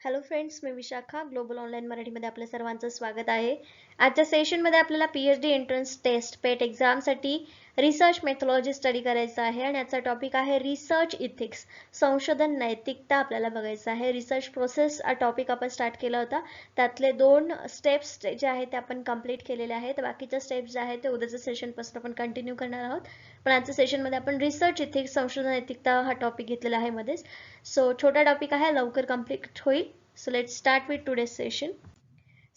Hello friends, मी Vishakha. Global online मराठीमध्ये आपल्या सर्वांचं स्वागत आहे. आजच्या सेशनमध्ये आपल्याला PhD एंट्रन्स टेस्ट पेट एक्झामसाठी रिसर्च मेथॉलॉजी स्टडी करायचा आहे आणि आजचा टॉपिक आहे रिसर्च इथिक्स, संशोधन नैतिकता आपल्याला बघायचं आहे. रिसर्च प्रोसेस हा टॉपिक आपण स्टार्ट केला होता. त्यातले 2 स्टेप्स जे आहेत ते आपण कंप्लीट केलेले आहेत. बाकीच्या स्टेप्स जे आहेत ते उद्याच्या सेशनपासून आपण कंटिन्यू करणार आहोत. पण आजच्या सेशनमध्ये आपण रिसर्च इथिक्स, संशोधन नैतिकता हा टॉपिक घेतलेला आहे मध्येच. सो छोटा टॉपिक आहे, लवकर कंप्लीट होईल. So let's start with today's session.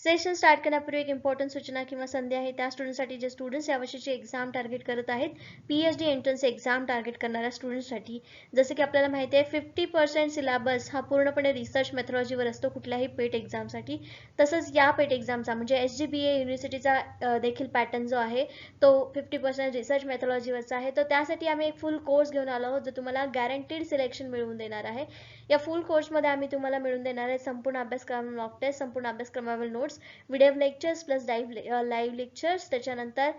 Session start करण्यापूर्वी एक इम्पॉर्टंट सूचना किंवा संधी आहे त्या स्टुडंटसाठी जे स्टुडंट्स यावर्षीची एक्झाम टार्गेट करत आहेत, PhD एंट्रन्स एक्झाम टार्गेट करणाऱ्या स्टुडंट्ससाठी. जसं की आपल्याला माहिती आहे 50% सिलेबस हा पूर्णपणे रिसर्च मेथॉलॉजीवर असतो कुठल्याही पेट एक्झामसाठी. तसंच या पेट एक्झामचा म्हणजे SGBA युनिव्हर्सिटीचा देखील पॅटर्न जो आहे तो 50% रिसर्च मेथॉलॉजीवरचा आहे. तर त्यासाठी आम्ही एक फुल कोर्स घेऊन आलो आहोत जो तुम्हाला गॅरंटीड सिलेक्शन मिळवून देणार आहे. या फुल कोर्समध्ये आम्ही तुम्हाला मिळवून देणार आहे संपूर्ण अभ्यासक्रम, मॉक टेस्ट, संपूर्ण अभ्यासक्रमावरील notes, video lectures plus live lectures, त्याच्यानंतर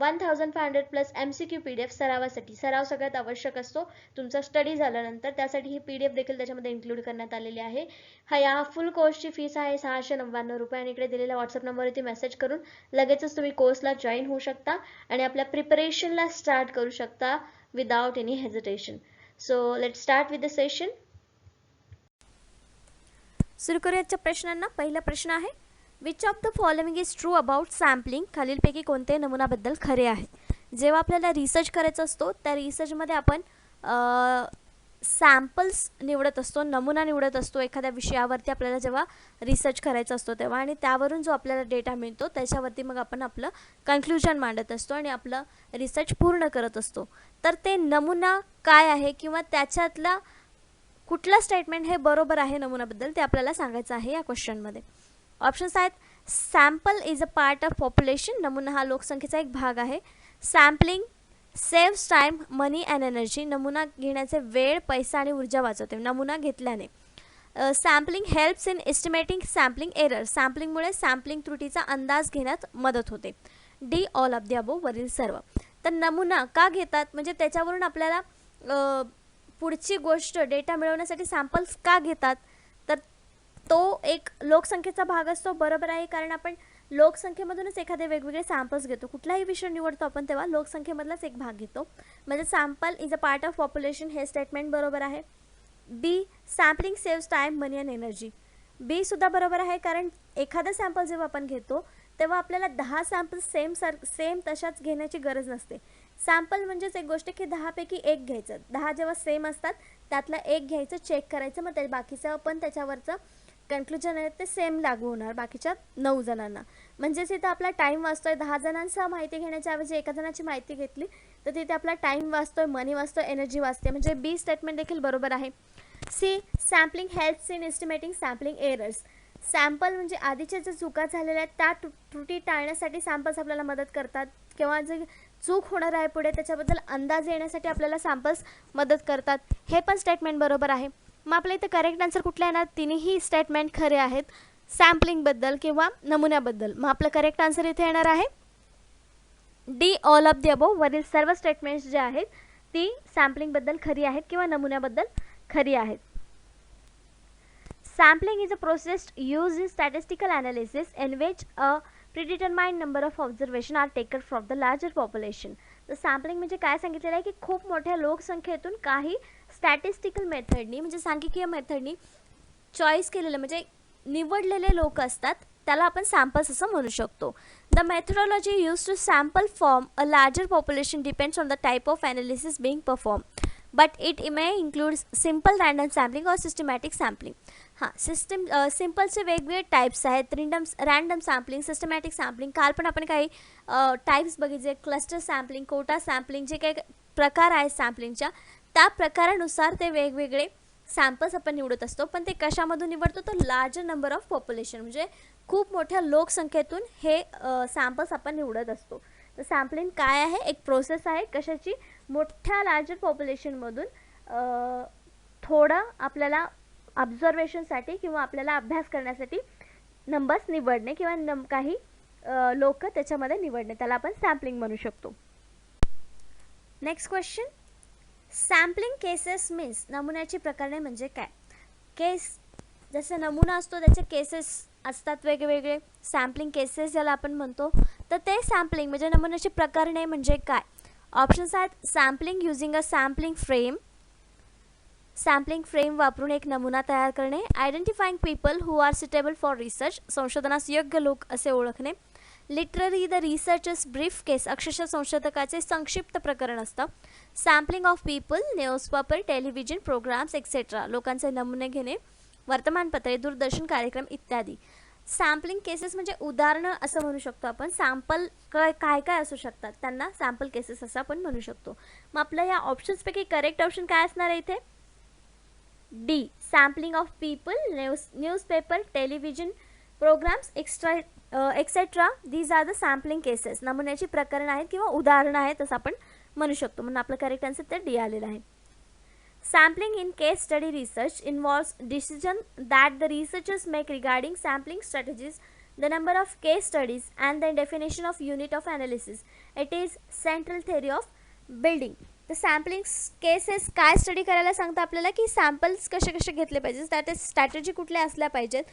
1500 प्लस MCQ PDF सरावासाठी. सराव सगळ्यात आवश्यक असतो तुमचा स्टडी झाल्यानंतर, त्यासाठी ही PDF देखील त्याच्यामध्ये इन्क्लूड करण्यात आलेली आहे. या फुल कोर्सची फीस आहे 699 रुपये आणि इकडे दिलेल्या व्हॉट्सअप नंबरवरती मेसेज करून लगेचच तुम्ही कोर्सला जॉईन होऊ शकता आणि आपल्या प्रिपरेशनला स्टार्ट करू शकता without any hesitation. So let's start with the session. सुरू करूयाच्या प्रश्नांना. पहिला प्रश्न आहे, which of the following is true about sampling? खालीलपैकी कोणते नमुनाबद्दल खरे आहे? जेव्हा आपल्याला रिसर्च करायचा असतो त्या रिसर्चमध्ये आपण सॅम्पल्स निवडत असतो, नमुना निवडत असतो एखाद्या विषयावरती आपल्याला जेव्हा रिसर्च करायचा असतो तेव्हा, आणि त्यावरून जो आपल्याला डेटा मिळतो त्याच्यावरती मग आपण आपलं कन्क्लुजन मांडत असतो आणि आपलं रिसर्च पूर्ण करत असतो. तर ते नमुना काय आहे किंवा त्याच्यातला कुठला स्टेटमेंट हे बरोबर आहे नमुनाबद्दल ते आपल्याला सांगायचं आहे या क्वेश्चनमध्ये. ऑप्शन्स आहेत, sample is a part of population, नमुना हा लोकसंख्येचा एक भाग आहे. Sampling saves time, money and energy, नमुना घेण्याचे वेळ, पैसा आणि ऊर्जा वाचवते नमुना घेतल्याने. Sampling helps in estimating sampling error, सॅम्पलिंगमुळे सॅम्पलिंग त्रुटीचा अंदाज घेण्यात मदत होते. D all of the above, वरील सर्व. तर नमुना का घेतात म्हणजे त्याच्यावरून आपल्याला पुढची गोष्ट डेटा मिळवण्यासाठी सॅम्पल्स का घेतात, तर तो एक लोकसंख्येचा भाग असतो. बरोबर आहे, कारण आपण लोकसंख्येमधूनच एखादे वेगवेगळे सॅम्पल्स घेतो. कुठलाही विषय निवडतो आपण तेव्हा लोकसंख्येमधलाच एक भाग घेतो. म्हणजे sample is a part of population हे स्टेटमेंट बरोबर आहे. B, sampling saves time, money and energy, B सुद्धा बरोबर आहे, कारण एखादा सॅम्पल जेव्हा आपण घेतो तेव्हा आपल्याला 10 सॅम्पल्स सेम तशाच घेण्याची गरज नसते. सॅम्पल म्हणजेच एक गोष्ट की 10 पैकी एक घ्यायचं, 10 जेव्हा सेम असतात त्यातला एक घ्यायचं, चेक करायचं, मग बाकीचं पण त्याच्यावरचं कन्क्लुजन आहे ते सेम लागू होणार बाकीच्या 9 जणांना. म्हणजेच इथं आपला टाईम वाचतोय. 10 जणांचा माहिती घेण्याच्या ऐवजी एका जणाची माहिती घेतली तर तिथे आपला टाईम वाचतोय, मनी वाचतोय, एनर्जी वाचते. म्हणजे बी स्टेटमेंट देखील बरोबर आहे. C, sampling helps in estimating sampling errors, sample म्हणजे आधीच्या ज्या चुका झालेल्या आहेत त्या त्रुटी टाळण्यासाठी सॅम्पल्स आपल्याला मदत करतात, किंवा जे चूक होणार आहे पुढे त्याच्याबद्दल अंदाज येण्यासाठी आपल्याला सॅम्पल्स मदत करतात. हे पण स्टेटमेंट बरोबर आहे. मग आपल्या इथं करेक्ट आन्सर कुठला येणार? तिन्ही स्टेटमेंट खरे आहेत सॅम्पलिंगबद्दल किंवा नमुन्याबद्दल. मग आपलं करेक्ट आन्सर इथे येणार आहे D all of the above, वरील सर्व स्टेटमेंट्स जे आहेत ती सॅम्पलिंगबद्दल खरी आहेत किंवा नमुन्याबद्दल खरी आहेत. Sampling is a process used in statistical analysis in which a predetermined number of observations are taken from the larger population. तर सॅम्पलिंग म्हणजे काय सांगितलेलं आहे की खूप मोठ्या लोकसंख्येतून काही स्टॅटिस्टिकल मेथडनी म्हणजे सांख्यिकीय मेथडनी चॉईस केलेले म्हणजे निवडलेले लोक असतात त्याला आपण सॅम्पल्स असं म्हणू शकतो. The methodology use to sample form a larger population depends on the type of analysis being perform, but it may include simple random sampling और सिस्टमॅटिक सॅम्पलिंग. हां, सिम्पलचे वेगवेगळे टाईप्स आहेत, रँडम सॅम्पलिंग, सिस्टमॅटिक सॅम्पलिंग. काल पण आपण काही types बघितले, क्लस्टर सॅम्पलिंग, कोटा सॅम्पलिंग, जे काही प्रकार आहेत सॅम्पलिंगच्या त्या प्रकारानुसार ते वेगवेगळे सॅम्पल्स आपण निवडत असतो. पण ते कशामधून निवडतो तर लार्जर नंबर ऑफ पॉप्युलेशन म्हणजे खूप मोठ्या लोकसंख्येतून हे सॅम्पल्स आपण निवडत असतो. तर सॅम्पलिंग काय आहे? एक प्रोसेस आहे कशाची? मोठ्या लार्जर पॉप्युलेशनमधून थोडं आपल्याला ऑब्झर्वेशनसाठी किंवा आपल्याला अभ्यास करण्यासाठी नंबर्स निवडणे किंवा काही लोक त्याच्यामध्ये निवडणे, त्याला आपण सॅम्पलिंग म्हणू शकतो. Next question, sampling cases means, नमुन्याची प्रकरणे म्हणजे काय? केस जसं नमुना असतो त्याचे केसेस असतात वेगवेगळे, सॅम्पलिंग केसेस ज्याला आपण म्हणतो. तर ते सॅम्पलिंग म्हणजे नमुन्याची प्रकरणे म्हणजे काय. ऑप्शन्स आहेत sampling using a sampling frame, sampling frame वापरून एक नमुना तयार करणे, identifying people who are suitable for research, संशोधनास योग्य लोक असे ओळखणे, literally the researchers brief case, अक्षरशः संशोधकाचे संक्षिप्त प्रकरण असतं, sampling of people, newspaper, television programmes etcetera, लोकांचे नमुने घेणे, वर्तमानपत्रे, दूरदर्शन कार्यक्रम इत्यादी. सॅम्पलिंग केसेस म्हणजे उदाहरणं असं म्हणू शकतो आपण. सॅम्पल काय काय असू शकतात त्यांना सॅम्पल केसेस असं आपण म्हणू शकतो. मग आपल्या या ऑप्शन्सपैकी करेक्ट ऑप्शन काय असणार आहे इथे. D, sampling of people, newspaper, television programmes etcetera, these are the sampling cases. नमुन्याची प्रकरण आहेत किंवा उदाहरणं आहेत असं आपण म्हणू शकतो. म्हणून आपलं करेक्ट आन्सर तर डी आलेलं आहे. Sampling in case study research involves decision that the researchers make regarding sampling strategies, the number of case studies, and the definition of unit of analysis. It is central theory of building. The sampling cases काय study करायला सांगतं आपल्याला की samples कसे कसे घेतले पाहिजे, त्यात स्ट्रॅटेजी कुठल्या असल्या पाहिजेत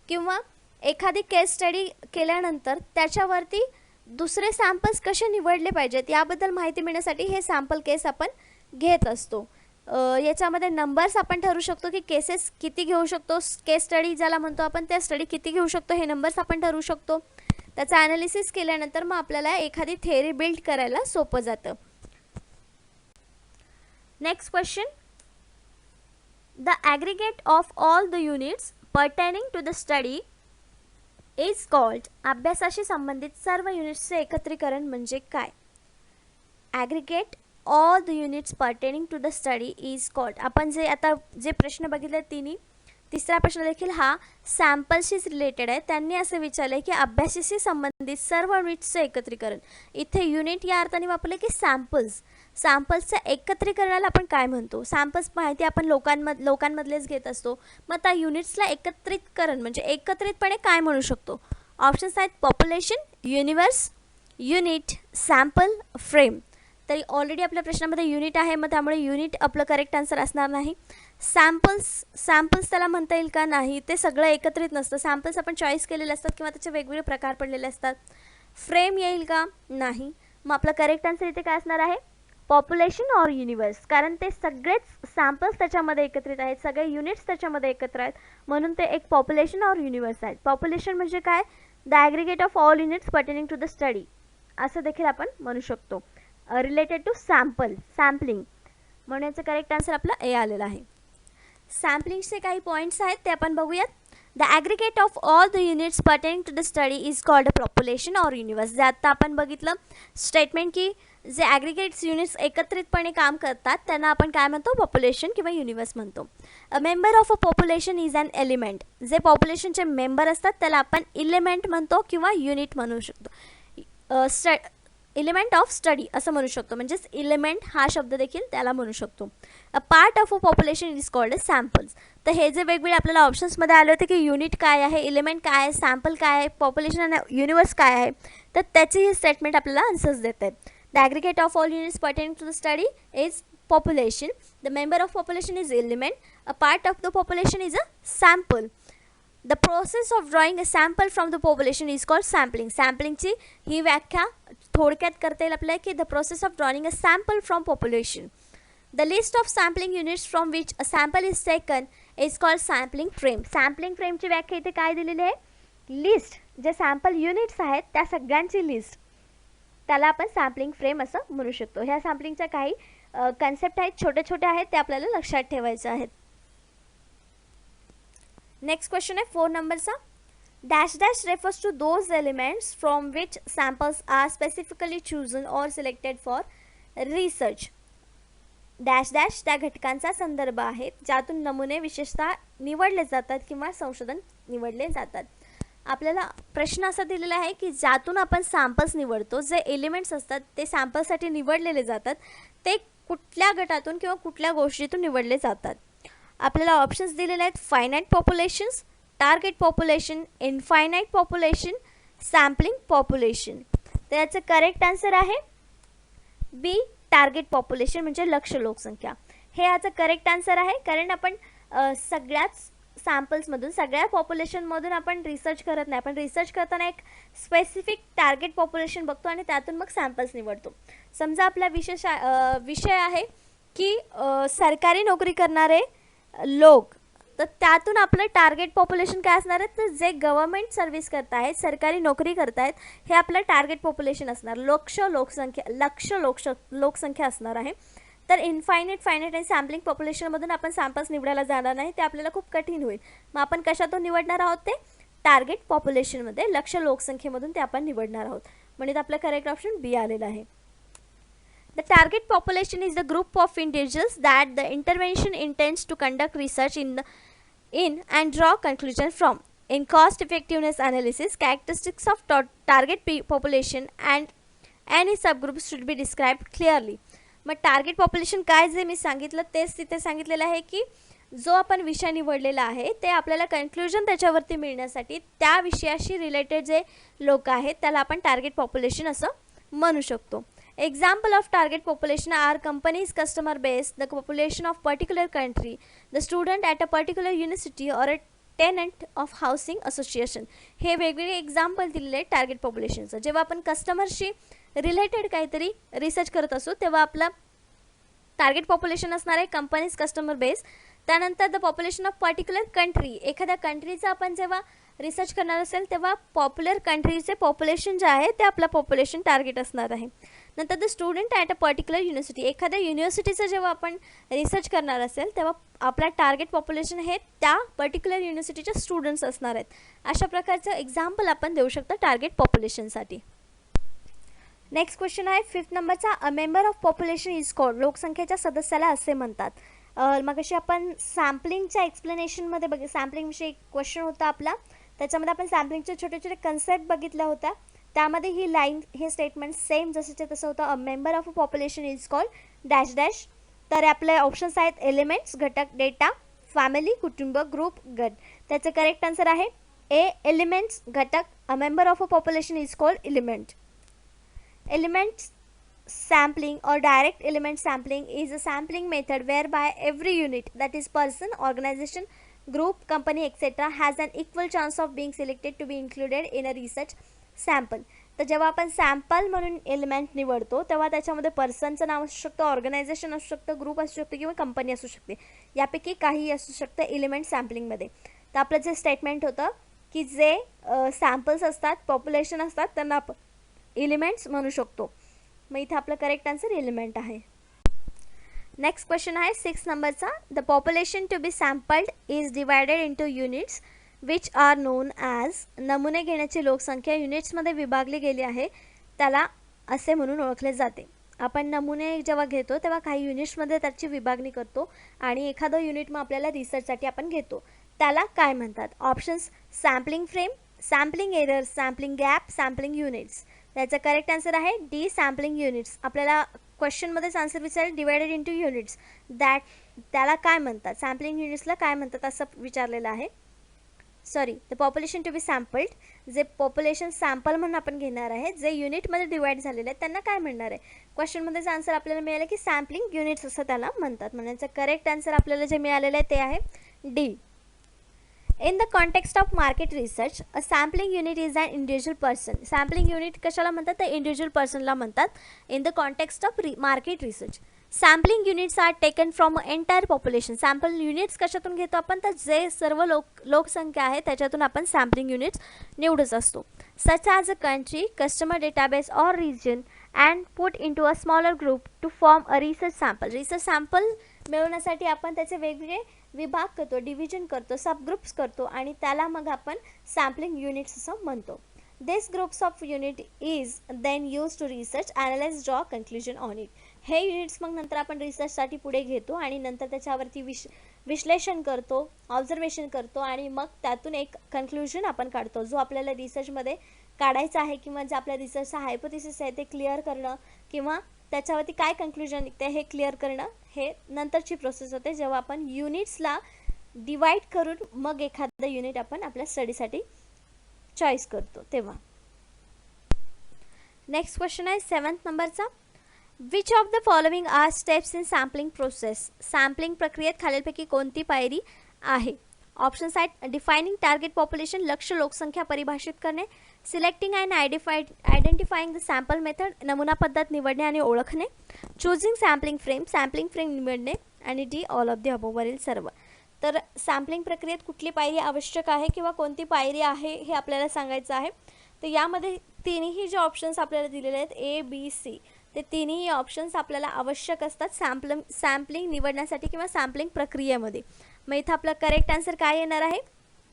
किंवा एखादी केस स्टडी केल्यानंतर त्याच्यावरती दुसरे सॅम्पल्स कसे निवडले पाहिजेत याबद्दल माहिती मिळण्यासाठी हे सॅम्पल केस आपण घेत असतो. याच्यामध्ये नंबर्स आपण ठरवू शकतो की केसेस किती घेऊ शकतो, केस स्टडी ज्याला म्हणतो आपण त्या स्टडी किती घेऊ शकतो हे नंबर्स आपण ठरवू शकतो. त्याचं ॲनालिसिस केल्यानंतर मग आपल्याला एखादी थेअरी बिल्ड करायला सोपं जातं. Next question. The aggregate of all the units pertaining to the study is called. अभ्यासाशी संबंधित सर्व युनिट्सचे एकत्रीकरण म्हणजे काय. Aggregate all the units pertaining to the study is called. आपण जे आता जे प्रश्न बघितले तिन्ही, तिसरा प्रश्न देखील हा सॅम्पल्सशीच रिलेटेड आहे. त्यांनी असं विचारलं की अभ्यासाशी संबंधित सर्व युनिट्सचे एकत्रीकरण. इथे युनिट या अर्थाने वापरले की सॅम्पल्स. सॅम्पल्सचं एकत्रीकरणाला आपण काय म्हणतो. सॅम्पल्स माहिती आपण लोकांमधलेच घेत असतो. मग त्या युनिट्सला एकत्रितकरण म्हणजे एकत्रितपणे काय म्हणू शकतो. ऑप्शन्स आहेत population, universe, unit, sample, frame. तरी ऑलरेडी आपल्या प्रश्नामध्ये युनिट आहे, मग त्यामुळे युनिट आपलं करेक्ट आन्सर असणार नाही. सॅम्पल्स त्याला म्हणता येईल का, नाही. ते सगळं एकत्रित नसतं. सॅम्पल्स आपण चॉईस केलेले असतात किंवा त्याचे वेगवेगळे प्रकार पडलेले असतात. फ्रेम येईल का, नाही. मग आपलं करेक्ट आन्सर इथे काय असणार आहे, पॉप्युलेशन ऑर युनिवर्स. कारण ते सगळेच सॅम्पल्स त्याच्यामध्ये एकत्रित आहेत, सगळे युनिट्स त्याच्यामध्ये एकत्र आहेत, म्हणून ते एक पॉप्युलेशन ऑर युनिवर्स आहेत. पॉप्युलेशन म्हणजे काय, the aggregate of all units pertaining to the study असं देखील आपण म्हणू शकतो. रिलेटेड टू सॅम्पलिंग म्हणून याचं करेक्ट आन्सर आपला ए आलेला आहे. सॅम्पलिंगचे काही पॉईंट्स आहेत ते आपण बघूयात. The aggregate of all the units pertaining to the study is called a population or universe. जे आता आपण बघितलं स्टेटमेंट की जे ॲग्रिगेट्स युनिट्स एकत्रितपणे काम करतात त्यांना आपण काय म्हणतो, पॉप्युलेशन किंवा युनिवर्स म्हणतो. A member of a population is an element. जे पॉप्युलेशनचे मेंबर असतात त्याला आपण इलिमेंट म्हणतो किंवा युनिट म्हणू शकतो. एलिमेंट ऑफ स्टडी असं म्हणू शकतो, म्हणजेच एलिमेंट हा शब्द देखील त्याला म्हणू शकतो. अ part of a population is called a samples. तर हे जे वेगवेगळे आपल्याला ऑप्शन्समध्ये आले होते की युनिट काय आहे, एलिमेंट काय आहे, सॅम्पल काय आहे, पॉप्युलेशन आणि युनिवर्स काय आहे, तर त्याची ही स्टेटमेंट आपल्याला आन्सर्स देत आहेत. The aggregate of all units pertaining to the study is population. The member of population is element. A part of the population is a sample. The process of drawing a sample from the population is called sampling. Sampling ची ही व्याख्या थोडक्यात करता येईल आपल्याला की the process of drawing a sample from population. The list of sampling units from which a sample is taken is called sampling frame. Sampling frame ची व्याख्या इथे काय दिलेली आहे, लिस्ट जे सॅम्पल युनिट्स आहेत त्या सगळ्यांची लिस्ट, त्याला आपण सॅम्पलिंग फ्रेम असं म्हणू शकतो. ह्या सॅम्पलिंगच्या काही कन्सेप्ट आहेत, छोटे छोटे आहेत, ते आपल्याला लक्षात ठेवायचे आहेत. नेक्स्ट क्वेश्चन आहे 4 नंबरचा. Dash dash refers to those elements from which samples are specifically chosen or selected for research. Dash dash त्या घटकांचा संदर्भ आहे ज्यातून नमुने विशेषतः निवडले जातात किंवा संशोधन निवडले जातात. आपल्याला प्रश्न असा दिलेला आहे की ज्यातून आपण सॅम्पल्स निवडतो, जे एलिमेंट्स असतात ते सॅम्पलसाठी निवडलेले जातात, ते कुठल्या गटातून किंवा कुठल्या गोष्टीतून निवडले जातात. आपल्याला ऑप्शन्स दिलेले आहेत finite populations, target population, infinite population, sampling population. तर याचं करेक्ट आन्सर आहे बी, टार्गेट पॉप्युलेशन म्हणजे लक्ष्य लोकसंख्या. हे याचं करेक्ट आन्सर आहे, कारण आपण सॅम्पल्समधून, सगळ्या पॉप्युलेशनमधून आपण रिसर्च करत नाही. आपण रिसर्च करताना एक स्पेसिफिक टार्गेट पॉप्युलेशन बघतो आणि त्यातून मग सॅम्पल्स निवडतो. समजा आपला विषय आहे की सरकारी नोकरी करणारे लोक, तर त्यातून आपलं टार्गेट पॉप्युलेशन काय असणार आहे, तर जे गव्हर्नमेंट सर्व्हिस करत आहेत, सरकारी नोकरी करत आहेत, हे आपलं टार्गेट पॉप्युलेशन असणार. लक्ष लोकसंख्या असणार आहे. तर फायनाईट आणि सॅम्पलिंग पॉप्युलेशनमधून आपण सॅम्पल्स निवडायला जाणार नाही, ते आपल्याला खूप कठीण होईल. मग आपण कशातून निवडणार आहोत, ते टार्गेट पॉप्युलेशनमध्ये लक्ष लोकसंख्येमधून ते आपण निवडणार आहोत. म्हणजे आपलं करेक्ट ऑप्शन बी आलेलं आहे. The target population is the group of individuals that the intervention intends to conduct research in and draw conclusion from. In cost effectiveness analysis, characteristics of target population and any subgroups should be described clearly. मग target population काय, जे मी सांगितलं तेच तिथे सांगितलेलं आहे की जो आपण विषय निवडलेला आहे ते आपल्याला कन्क्लुजन त्याच्यावरती मिळण्यासाठी त्या विषयाशी रिलेटेड जे लोक आहेत त्याला आपण टार्गेट पॉप्युलेशन असं म्हणू शकतो. Example of target population are companies customer base, the population of particular country, the student at a particular university or a tenant of housing association. हे वेगवेगळे एक्झाम्पल दिलेले टार्गेट पॉप्युलेशनचं. जेव्हा आपण कस्टमरशी रिलेटेड काहीतरी रिसर्च करत असू तेव्हा आपला टार्गेट पॉप्युलेशन असणार आहे कंपनीज कस्टमर बेस. त्यानंतर the population of particular country, एखाद्या कंट्रीचा आपण जेव्हा रिसर्च करणार असेल तेव्हा पॉप्युलर कंट्रीचे पॉप्युलेशन जे आहे ते आपलं पॉप्युलेशन टार्गेट असणार आहे. नंतर the student at a particular university, एखाद्या युनिव्हर्सिटीचं जेव्हा आपण रिसर्च करणार असेल तेव्हा आपला टार्गेट पॉप्युलेशन हे त्या पर्टिक्युलर युनिव्हर्सिटीचे स्टुडंट्स असणार आहेत. अशा प्रकारचं एक्झाम्पल आपण देऊ शकतो टार्गेट पॉप्युलेशनसाठी. नेक्स्ट क्वेश्चन आहे 5th नंबरचा. अ member of population is called, लोकसंख्येच्या सदस्याला असे म्हणतात. मग अशी आपण सॅम्पलिंगच्या एक्सप्लेनेशनमध्ये सॅम्पलिंगविषयी क्वेश्चन होता आपला, त्याच्यामध्ये आपण सॅम्पलिंगचे छोटे छोटे कन्सेप्ट बघितल्या होत्या. त्यामध्ये ही लाईन, हे स्टेटमेंट सेम जसंचे तसं होतं. अ member of a population is called dash dash. तर आपले ऑप्शन्स आहेत एलिमेंट्स, घटक, डेटा, फॅमिली, कुटुंब, ग्रुप, गट. त्याचं करेक्ट आन्सर आहे ए, एलिमेंट्स, घटक. अ member of a population is called element. Elements sampling or direct element sampling is a sampling method whereby every unit, that is person, organization, group, company, etc. has an equal chance of being selected to be included in a research sample. तर जेव्हा आपण sample म्हणून element निवडतो तेव्हा त्याच्यामध्ये पर्सनचं नाव असू शकतं, organisation असू शकतं, ग्रुप असू शकतं किंवा कंपनी असू शकते. यापैकी काही असू शकतं एलिमेंट सॅम्पलिंगमध्ये. तर आपलं जे स्टेटमेंट होतं की जे सॅम्पल्स असतात, पॉप्युलेशन असतात, त्यांना आपण एलिमेंट्स म्हणू शकतो. मग इथे आपलं करेक्ट आन्सर एलिमेंट आहे. नेक्स्ट क्वेश्चन आहे 6 नंबरचा. The population to be sampled is divided into units which are known as. नमुने घेण्याची लोकसंख्या युनिट्समध्ये विभागली गेली आहे, त्याला असे म्हणून ओळखले जाते. आपण नमुने जेव्हा घेतो तेव्हा काही युनिट्समध्ये त्याची विभागणी करतो आणि एखादं युनिट मग आपल्याला रिसर्चसाठी आपण घेतो, त्याला काय म्हणतात. Options sampling frame, sampling error, sampling gap, sampling units. त्याचा करेक्ट आन्सर आहे डी, सॅम्पलिंग युनिट्स. आपल्याला क्वेश्चनमध्येच आन्सर विचारेल डिवायडेड इंटू युनिट्स, त्याला काय म्हणतात, सॅम्पलिंग युनिट्सला काय म्हणतात असं विचारलेलं आहे. Sorry, the population to be सॅम्पल्ड, जे पॉप्युलेशन सॅम्पल म्हणून आपण घेणार आहे, जे युनिटमध्ये डिवाइड झालेले आहेत त्यांना काय म्हणणार आहे. क्वेश्चनमध्येच आन्सर आपल्याला मिळालं की सॅम्पलिंग युनिट्स असं त्याला म्हणतात. म्हणजे करेक्ट आन्सर आपल्याला जे मिळालेलं आहे ते आहे D. In the context of market research, a sampling unit is an individual person. Sampling unit कशाला म्हणतात, तर individual personला म्हणतात. In the context of market research, sampling units are taken from entire population. Sample units कशातून घेतो आपण, तर जे सर्व लोकसंख्या आहे त्याच्यातून आपण sampling units निवडत असतो. Such as a country, customer database or region and put into a smaller group to form a research sample. Research sample मिळवण्यासाठी आपण त्याचे वेगवेगळे विभाग करतो, डिव्हिजन करतो, सबग्रुप्स करतो आणि त्याला मग आपण सॅम्पलिंग युनिट्स असं म्हणतो. This groups of unit is then use to research, analyse, draw conclusion on it. हे युनिट्स मग नंतर आपण रिसर्चसाठी पुढे घेतो आणि नंतर त्याच्यावरती विश्लेषण करतो, ऑब्झर्वेशन करतो आणि मग त्यातून एक कन्क्लुजन आपण काढतो, जो आपल्याला रिसर्चमध्ये काढायचा आहे किंवा जे आपल्या रिसर्चचा हायपोथेसिस आहे ते क्लिअर करणं किंवा त्याच्यावरती काय कन्क्लुजन निघते हे क्लिअर करणं, हे नंतरची प्रोसेस होते जेव्हा आपण युनिट्सला डिवाइड करून मग एखादं युनिट आपण आपल्या स्टडीसाठी चॉईस करतो तेव्हा. नेक्स्ट क्वेश्चन आहे 7th नंबरचा. Which of the following are steps in sampling process. Sampling प्रक्रियेत खालीलपैकी कोणती पायरी आहे. ऑप्शन्स आहेत डिफायनिंग टार्गेट पॉप्युलेशन, लक्ष्य लोकसंख्या परिभाषित करणे, selecting and identifying the sample method, नमुना पद्धत निवडणे आणि ओळखणे, चूजिंग सॅम्पलिंग फ्रेम निवडणे, आणि D all of the above वरील सर्व. तर सॅम्पलिंग प्रक्रियेत कुठली पायरी आवश्यक आहे किंवा कोणती पायरी आहे हे आपल्याला सांगायचं आहे. तर यामध्ये तिन्ही जे ऑप्शन्स आपल्याला दिलेले आहेत ए बी सी, ते तिन्ही ऑप्शन्स आपल्याला आवश्यक असतात सॅम्पलिंग निवडण्यासाठी किंवा सॅम्पलिंग प्रक्रियेमध्ये. मग इथं आपला करेक्ट आन्सर काय येणार आहे,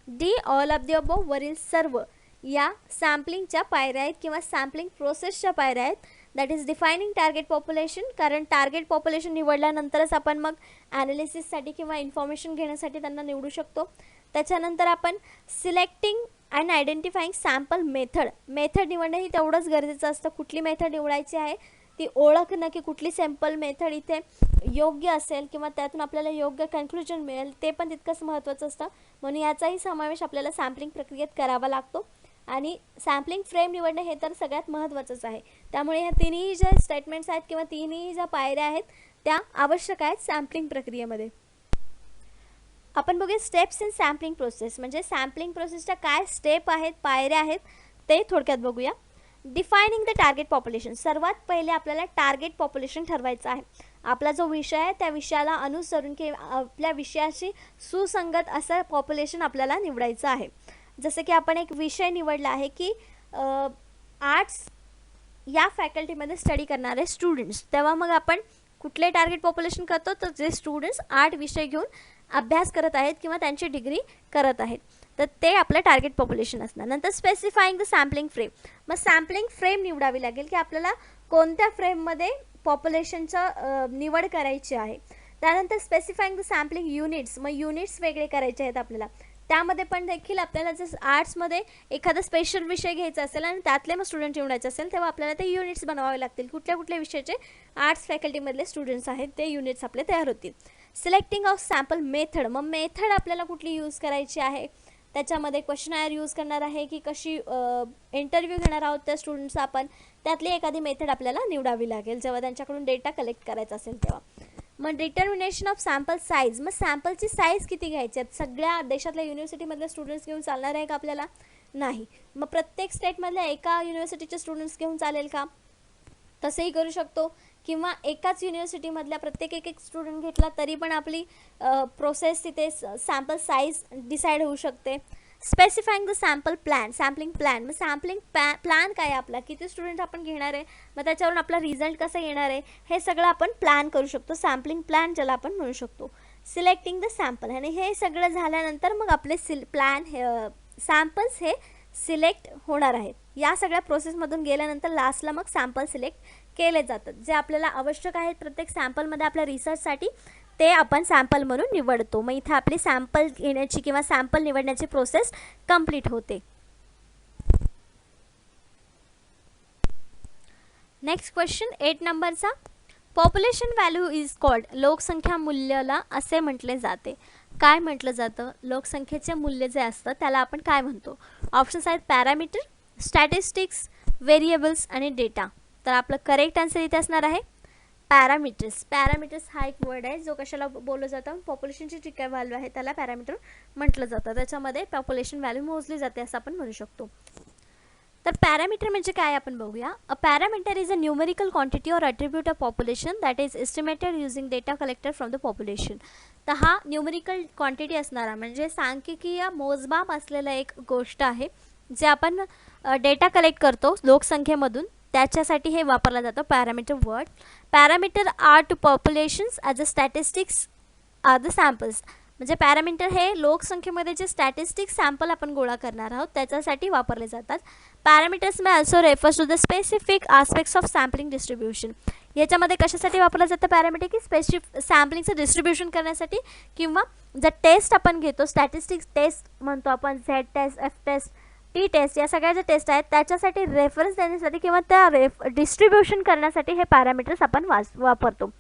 D all of the above वरील सर्व या सॅम्पलिंगच्या पायऱ्या आहेत किंवा सॅम्पलिंग प्रोसेसच्या पायऱ्या आहेत. That is defining target population, कारण टार्गेट पॉप्युलेशन निवडल्यानंतरच आपण मग ॲनालिसिससाठी किंवा इन्फॉर्मेशन घेण्यासाठी त्यांना निवडू शकतो. त्याच्यानंतर आपण selecting and identifying sample method निवडणे ही तेवढंच गरजेचं असतं. कुठली मेथड निवडायची आहे ती ओळखणं की कुठली सॅम्पल मेथड इथे योग्य असेल किंवा त्यातून आपल्याला योग्य कन्क्लुजन मिळेल ते पण तितकंच महत्त्वाचं असतं. म्हणून याचाही समावेश आपल्याला सॅम्पलिंग प्रक्रियेत करावा लागतो. आणि सॅम्पलिंग फ्रेम निवडणे हे तर सगळ्यात महत्त्वाचंच आहे. त्यामुळे ह्या तिन्ही ज्या स्टेटमेंट्स आहेत किंवा तिन्ही ज्या पायऱ्या आहेत त्या आवश्यक आहेत सॅम्पलिंग प्रक्रियेमध्ये. आपण बघूया स्टेप्स इन सॅम्पलिंग प्रोसेस, म्हणजे सॅम्पलिंग प्रोसेसच्या काय स्टेप आहेत, पायऱ्या आहेत ते थोडक्यात बघूया. डिफायनिंग द टार्गेट पॉप्युलेशन, सर्वात पहिले आपल्याला टार्गेट पॉप्युलेशन ठरवायचं आहे. आपला जो विषय आहे त्या विषयाला अनुसरून किंवा आपल्या विषयाशी सुसंगत असं पॉप्युलेशन आपल्याला निवडायचं आहे. जसं की आपण एक विषय निवडला आहे की आर्ट्स या फॅकल्टीमध्ये स्टडी करणारे स्टुडंट्स, तेव्हा मग आपण कुठले टार्गेट पॉप्युलेशन करतो, तर जे स्टुडंट्स आर्ट विषय घेऊन अभ्यास करत आहेत किंवा त्यांची डिग्री करत आहेत, तर ते आपलं टार्गेट पॉप्युलेशन असणार. नंतर स्पेसिफाईंग द सॅम्पलिंग फ्रेम, मग सॅम्पलिंग फ्रेम निवडावी लागेल की आपल्याला कोणत्या फ्रेममध्ये पॉप्युलेशनचं निवड करायची आहे. त्यानंतर स्पेसिफाईंग द सॅम्पलिंग युनिट्स, मग युनिट्स वेगळे करायचे आहेत आपल्याला. त्यामध्ये पण देखील आपल्याला जर आर्ट्समध्ये एखादा स्पेशल विषय घ्यायचा असेल आणि त्यातले मग स्टुडंट निवडायचे असेल तेव्हा आपल्याला ते युनिट्स बनवावे लागतील. कुठल्या कुठल्या विषयाचे आर्ट्स फॅकल्टीमधले स्टुडंट्स आहेत ते युनिट्स आपले तयार होतील. सिलेक्टिंग ऑफ सॅम्पल मेथड, मग मेथड आपल्याला कुठली यूज करायची आहे, त्याच्यामध्ये क्वेश्चनायर यूज करणार आहे की कशी इंटरव्ह्यू घेणार आहोत त्या स्टुडंट्सचा आपण, त्यातली एखादी मेथड आपल्याला निवडावी लागेल जेव्हा त्यांच्याकडून डेटा कलेक्ट करायचा असेल तेव्हा. मग डिटर्मिनेशन ऑफ सॅम्पल साईज, मग सॅम्पलची साईज किती घ्यायची आहेत, सगळ्या देशातल्या युनिव्हर्सिटीमधल्या स्टुडंट्स घेऊन चालणार आहे का आपल्याला, नाही. मग प्रत्येक स्टेटमधल्या एका युनिव्हर्सिटीचे स्टुडंट्स घेऊन चालेल का, तसंही करू शकतो. किंवा एकाच युनिव्हर्सिटीमधल्या प्रत्येक एक स्टुडंट घेतला तरी पण आपली प्रोसेस तिथे सॅम्पल साईज डिसाईड होऊ शकते. स्पेसिफाईंग द सॅम्पलिंग प्लॅन, मग सॅम्पलिंग प्लॅन काय आहे आपला, किती स्टुडंट आपण घेणार आहे, मग त्याच्यावरून आपला रिझल्ट कसा येणार आहे हे सगळं आपण प्लॅन करू शकतो. सॅम्पलिंग प्लॅन ज्याला आपण म्हणू शकतो. सिलेक्टिंग द सॅम्पल, आणि हे सगळं झाल्यानंतर मग आपले सॅम्पल्स हे सिलेक्ट होणार आहेत. या सगळ्या प्रोसेसमधून गेल्यानंतर लास्टला मग सॅम्पल सिलेक्ट केले जातात. जे आपल्याला आवश्यक आहेत प्रत्येक सॅम्पलमध्ये आपल्या रिसर्चसाठी ते आपण सॅम्पल म्हणून निवडतो. मग इथे आपली सॅम्पल घेण्याची किंवा सॅम्पल निवडण्याची प्रोसेस कंप्लीट होते. नेक्स्ट क्वेश्चन 8 नंबरचा, पॉप्युलेशन व्हॅल्यू इज कॉल्ड, लोकसंख्या मूल्याला असे म्हटले जाते. काय म्हटलं जातं, लोकसंख्येचे मूल्य जे असतं त्याला आपण काय म्हणतो. ऑप्शन्स आहेत पॅरामीटर, स्टॅटिस्टिक्स, व्हेरिएबल्स आणि डेटा. तर आपलं करेक्ट आन्सर इथे असणार आहे पॅरामीटर्स. पॅरामीटर्स हा एक वर्ड आहे जो कशाला बोललं जातं, पॉप्युलेशनची जी काय व्हॅल्यू आहे त्याला पॅरामीटर म्हटलं जातं. त्याच्यामध्ये पॉप्युलेशन व्हॅल्यू मोजली जाते असं आपण म्हणू शकतो. तर पॅरामीटर म्हणजे काय आपण बघूया. A parameter is a numerical quantity or attribute of population that is estimated using data collected from the population. तर हा न्यूमेरिकल क्वांटिटी असणारा म्हणजे सांख्यिकीय मोजमाप असलेला एक गोष्ट आहे जे आपण डेटा कलेक्ट करतो लोकसंख्येमधून, त्याच्यासाठी हे वापरलं जातं parameter word. Parameter are to populations as a statistics are the samples, म्हणजे पॅरामीटर हे लोकसंख्येमध्ये जे स्टॅटिस्टिक्स सॅम्पल आपण गोळा करणार आहोत त्याच्यासाठी वापरले जातात. Parameters may also refers to the specific aspects of sampling distribution. याच्यामध्ये कशासाठी वापरलं जातं पॅरामीटर की स्पेसिफिक सॅम्पलिंगचं डिस्ट्रीब्युशन करण्यासाठी, किंवा जर टेस्ट आपण घेतो स्टॅटिस्टिक्स टेस्ट म्हणतो आपण, Z test, F test, T test, या सगळ्या ज्या टेस्ट आहेत त्याच्यासाठी रेफरन्स देण्यासाठी किंवा त्या डिस्ट्रीब्युशन करण्यासाठी हे पॅरामीटर्स आपण वापरतो.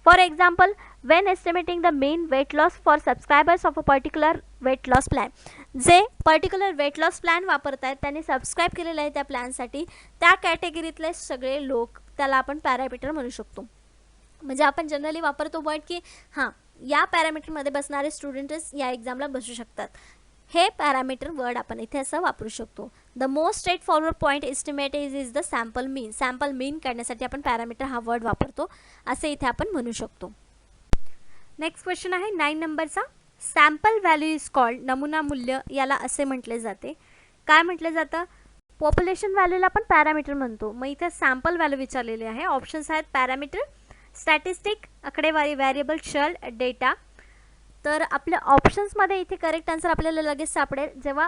For example, when estimating the mean weight loss for subscribers of a particular weight loss plan, जे पर्टिक्युलर वेट लॉस प्लॅन वापरत आहेत त्यांनी सबस्क्राईब केलेलं आहे त्या प्लॅनसाठी, त्या कॅटेगरीतले सगळे लोक त्याला आपण पॅरामीटर म्हणू शकतो. म्हणजे आपण जनरली वापरतो वर्ड की हां या पॅरामीटरमध्ये बसणारे स्टुडंटच या एक्झामला बसू शकतात. हे पॅरामीटर वर्ड आपण इथे असं वापरू शकतो. The most straightforward point estimate is the sample mean. Sample mean काढण्यासाठी आपण पॅरामीटर हा वर्ड वापरतो असे इथे आपण म्हणू शकतो. नेक्स्ट क्वेश्चन आहे 9 नंबरचा. Sample value is called. नमुना मूल्य याला असे म्हटले जाते. काय म्हटले जातं? पॉप्युलेशन व्हॅल्यूला आपण पॅरामीटर म्हणतो. मग इथे सॅम्पल व्हॅल्यू विचारलेले आहे. ऑप्शन्स आहेत पॅरामीटर, स्टॅटिस्टिक, आकडेवारी, व्हेरिएबल, चल, डेटा. तर आपल्या ऑप्शन्समध्ये इथे करेक्ट आन्सर आपल्याला लगेच सापडेल. जेव्हा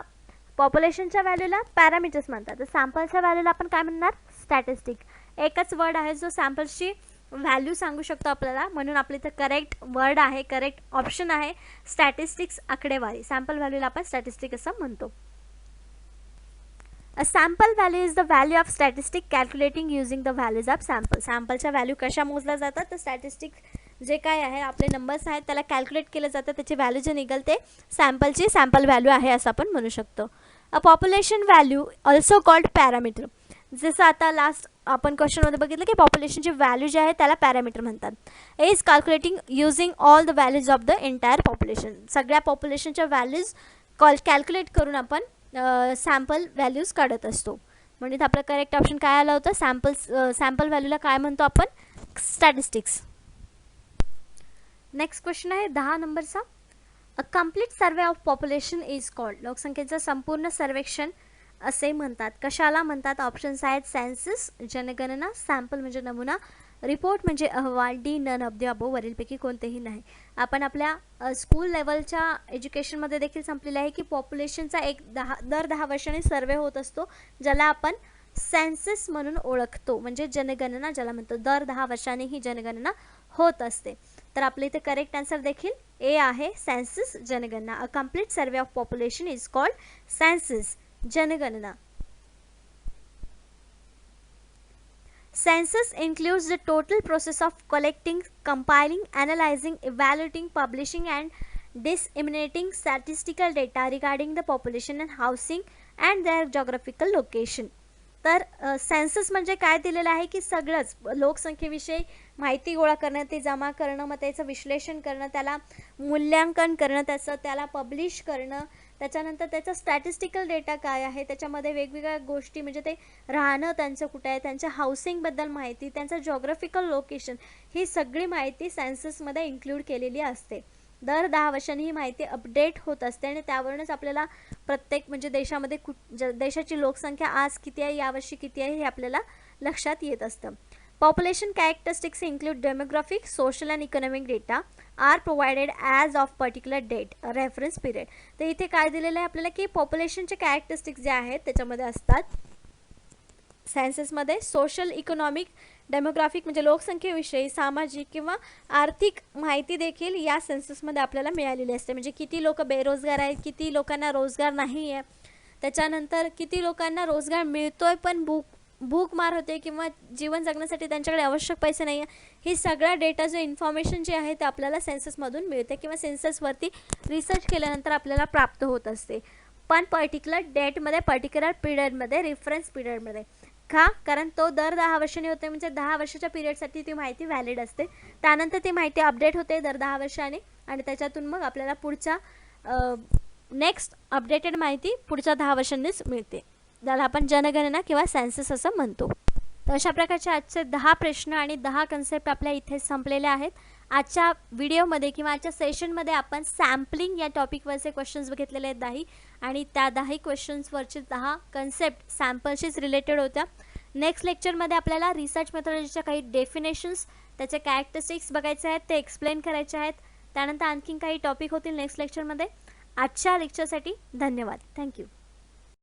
पॉप्युलेशनच्या व्हॅल्यूला पॅरामीटर्स म्हणतात, तर सॅम्पलच्या व्हॅल्यूला आपण काय म्हणणार? स्टॅटिस्टिक. एकच वर्ड आहे जो सॅम्पल्सची व्हॅल्यू सांगू शकतो आपल्याला, म्हणून आपल्या इथे करेक्ट वर्ड आहे, करेक्ट ऑप्शन आहे स्टॅटिस्टिक्स, आकडेवारी. सॅम्पल व्हॅल्यूला आपण स्टॅटिस्टिक असं म्हणतो. A sample value is the value of statistic calculating using the values of sample. सॅम्पलच्या व्हॅल्यू कशा मोजल्या जातात? तर स्टॅटिस्टिक जे काय आहे आपले नंबर्स आहेत त्याला कॅल्क्युलेट केलं जातं, त्याची व्हॅल्यू जे निघेल ते सॅम्पलची सॅम्पल व्हॅल्यू आहे असं आपण म्हणू शकतो. A population value also called parameter. जसं आता लास्ट आपण क्वेश्चनमध्ये बघितलं की पॉप्युलेशनची व्हॅल्यू जी आहे त्याला पॅरामीटर म्हणतात. Is calculating using all the values of the entire population. सगळ्या पॉप्युलेशनच्या व्हॅल्यूज कॅल्क्युलेट करून आपण सॅम्पल व्हॅल्यूज काढत असतो. म्हणजे आपलं करेक्ट ऑप्शन काय आलं होतं? सॅम्पल व्हॅल्यूला काय म्हणतो आपण? स्टॅटिस्टिक्स. नेक्स्ट क्वेश्चन आहे 10 नंबरचा. A complete survey of population is called. लोकसंख्येचं संपूर्ण सर्वेक्षण असे म्हणतात. कशाला म्हणतात? ऑप्शन्स आहेत सेन्सस, जनगणना, सॅम्पल म्हणजे नमुना, रिपोर्ट म्हणजे अहवाल, D none of the above. वरीलपैकी कोणतेही नाही. आपण आपल्या स्कूल लेवलच्या एज्युकेशनमध्ये देखील संपलेलं आहे की पॉप्युलेशनचा दर 10 वर्षांनी सर्वे होत असतो, ज्याला आपण सेन्सस म्हणून ओळखतो, म्हणजे जनगणना ज्याला म्हणतो. दर 10 वर्षांनी ही जनगणना होत असते. तर आपल्या इथे करेक्ट आन्सर देखील ए आहे, सेन्सस, जनगणना. A complete survey of population is called census, जनगणना. Census includes the total process of collecting, compiling, analyzing, evaluating, publishing and disseminating statistical data regarding the population and housing and their geographical location. तर census म्हणजे काय दिलेलं आहे की सगळंच लोकसंख्येविषयी माहिती गोळा करणं, ते जमा करणं, मग त्याचं विश्लेषण करणं, त्याला मूल्यांकन करणं, त्याला पब्लिश करणं, त्याच्यानंतर त्याचा स्टॅटिस्टिकल डेटा काय आहे, त्याच्यामध्ये वेगवेगळ्या गोष्टी म्हणजे ते राहणं त्यांचं कुठे आहे, त्यांच्या हाऊसिंगबद्दल माहिती, त्यांचं जॉग्राफिकल लोकेशन, ही सगळी माहिती सेन्ससमध्ये इन्क्लूड केलेली असते. दर 10 वर्षांनी ही माहिती अपडेट होत असते आणि त्यावरूनच आपल्याला प्रत्येक म्हणजे देशामध्ये देशाची लोकसंख्या आज किती आहे, यावर्षी किती आहे, हे आपल्याला लक्षात येत असतं. Population characteristics include demographic, social and economic data are provided as of particular date reference period. तर इथे काय दिलेलं आहे आपल्याला की पॉप्युलेशनचे कॅरेक्टरिस्टिक्स जे आहेत त्याच्यामध्ये असतात सेन्ससमध्ये. सोशल, इकॉनॉमिक, डेमोग्राफिक म्हणजे लोकसंख्येविषयी, सामाजिक किंवा आर्थिक माहिती देखील या सेन्ससमध्ये आपल्याला मिळालेली असते. म्हणजे किती लोक बेरोजगार आहेत, किती लोकांना रोजगार नाही आहे, त्याच्यानंतर किती लोकांना रोजगार मिळतोय पण भूकमार होते किंवा जीवन जगण्यासाठी त्यांच्याकडे आवश्यक पैसे नाही आहे, ही सगळा डेटा जो इन्फॉर्मेशन जे आहे ते आपल्याला सेन्ससमधून मिळते किंवा सेन्ससवरती रिसर्च केल्यानंतर आपल्याला प्राप्त होत असते. पण पर्टिक्युलर डेटमध्ये, पर्टिक्युलर पिरियडमध्ये, रेफरन्स पिरियडमध्ये. का? कारण तो दर 10 वर्षांनी होते, म्हणजे 10 वर्षाच्या पिरियडसाठी ती माहिती व्हॅलिड असते. त्यानंतर ती माहिती अपडेट होते दर 10 वर्षांनी आणि त्याच्यातून मग आपल्याला पुढच्या नेक्स्ट अपडेटेड माहिती पुढच्या 10 वर्षांनीच मिळते. त्याला आपण जनगणना किंवा सेन्सस असं म्हणतो. तर अशा प्रकारचे आजचे 10 प्रश्न आणि 10 कन्सेप्ट आपल्या इथे संपलेले आहेत. आजच्या व्हिडिओमध्ये किंवा आजच्या सेशनमध्ये आपण सॅम्पलिंग या टॉपिकवरचे क्वेश्चन्स बघितलेले आहेत 10 आणि त्या 10 क्वेश्चन्सवरचे 10 कन्सेप्ट सॅम्पलशीच रिलेटेड होत्या. नेक्स्ट लेक्चरमध्ये आपल्याला रिसर्च मेथॉडॉलॉजीच्या काही डेफिनेशन्स, त्याचे कॅरेक्टरिस्टिक्स बघायचे आहेत, ते एक्सप्लेन करायचे आहेत. त्यानंतर आणखीन काही टॉपिक होतील नेक्स्ट लेक्चरमध्ये. आजच्या लेक्चरसाठी धन्यवाद. थँक्यू.